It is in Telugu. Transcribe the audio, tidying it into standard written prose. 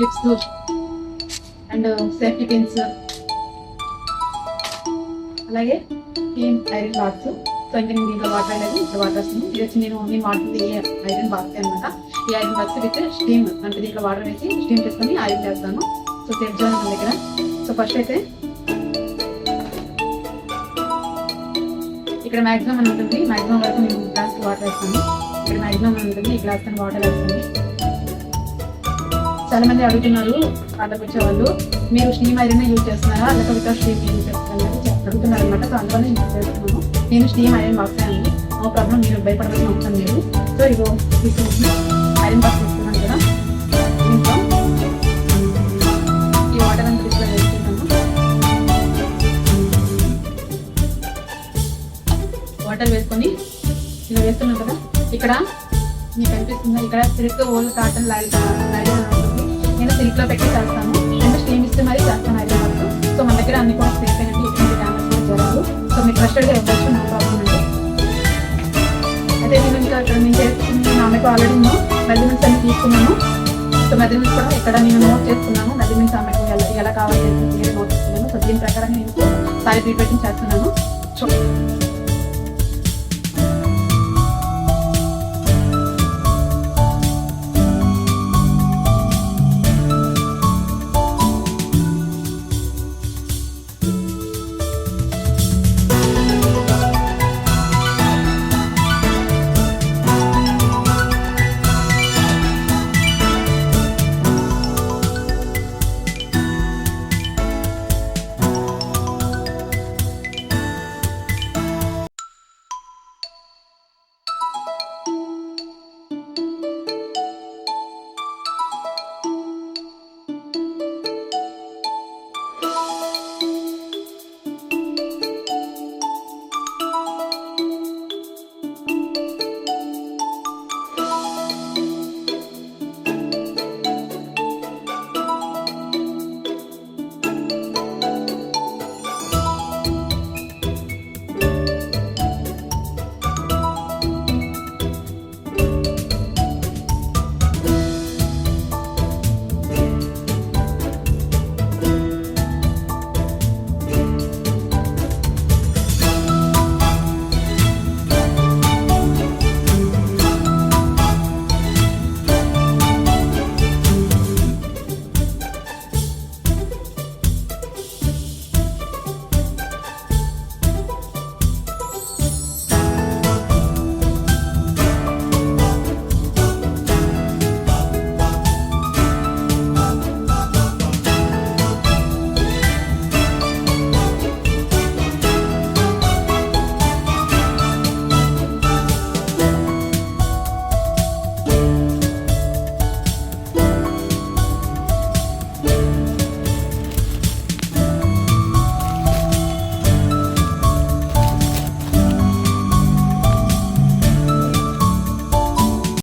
క్లిప్స్ అండ్ సేఫ్టీ పిన్స్, అలాగే స్టీమ్ ఐరన్ బాక్స్. సో ఇంకా నేను దీంట్లో వాటర్ అనేది ఇప్పుడు వాటర్ వస్తుంది. ఇది వచ్చి నేను వాడుతుంది ఐరన్ బాక్స్ అనమాట. ఈ ఐరన్ బాక్స్ విత్ స్టీమ్ అంటే దీంట్లో వాటర్ వేసి స్టీమ్ చేసుకొని ఐరన్ చేస్తాను. సో సేఫ్ జోన్ ఉంది ఇక్కడ. సో ఫస్ట్ అయితే ఇక్కడ మ్యాక్సిమం అని ఉంటుంది. మ్యాక్సిమం వరకు నేను గ్లాస్ వాటర్ వేస్తాను. ఇక్కడ మ్యాక్సిమం అని ఉంటుంది. ఈ గ్లాస్ వాటర్ వేస్తుంది. చాలా మంది అడుగుతున్నారు వాళ్ళకి వచ్చే వాళ్ళు, మీరు స్టీమ్ ఐరన్ యూజ్ చేస్తున్నారా లేకపోతే వితౌట్ స్టీమ్ యూజ్ చేస్తున్నారా అడుగుతున్నారు అనమాట. సో అందువల్ల నేను చేస్తున్నాను. నేను స్టీమ్ ఐరన్ బాక్స్ అండి, నో ప్రాబ్లం, మీరు భయపడాల్సిన అవసరం లేదు. సో ఇగో తీసుకుంటున్నా ఐరన్ బాక్స్ తీసుకున్నాను కదా, దీంట్లో ఈ వాటర్ అంతా తీసుకుని వేసుకుంటాను. వాటర్ వేసుకొని ఇలా వేస్తున్నాం కదా, ఇక్కడ మీకు కనిపిస్తుందా, ఇక్కడ సిల్క్ ఓల్ కాటన్ లైట్ ఉంటుంది. నేను సిల్క్లో పెట్టి చేస్తాను. నేను స్టీమ్ ఇస్తే మరి చేస్తాను ఐరన్ బాక్స్. సో మన దగ్గర అన్ని కూడా సేఫ్ అయినట్టు ఎటువంటి డ్యామేజ్ జరగదు. సో మీరు ట్రస్టెడ్గా ఇవ్వచ్చు, నో ప్రాబ్లం అండి. అదే నేను ఇంకా ఇక్కడ నేను చేసుకుని ఆమెకు ఆల్రెడీ మెజర్మెంట్స్ అన్ని తీసుకున్నాను. సో మెజర్మెంట్స్ కూడా ఇక్కడ నేను నోట్ చేసుకున్నాను. మెజర్మెంట్స్ ఆమెకు ఎలా కావాలి నోట్ చేసుకున్నాను. సో దీని ప్రకారం నేను సారీ ప్రిపరేషన్ చేస్తున్నాను.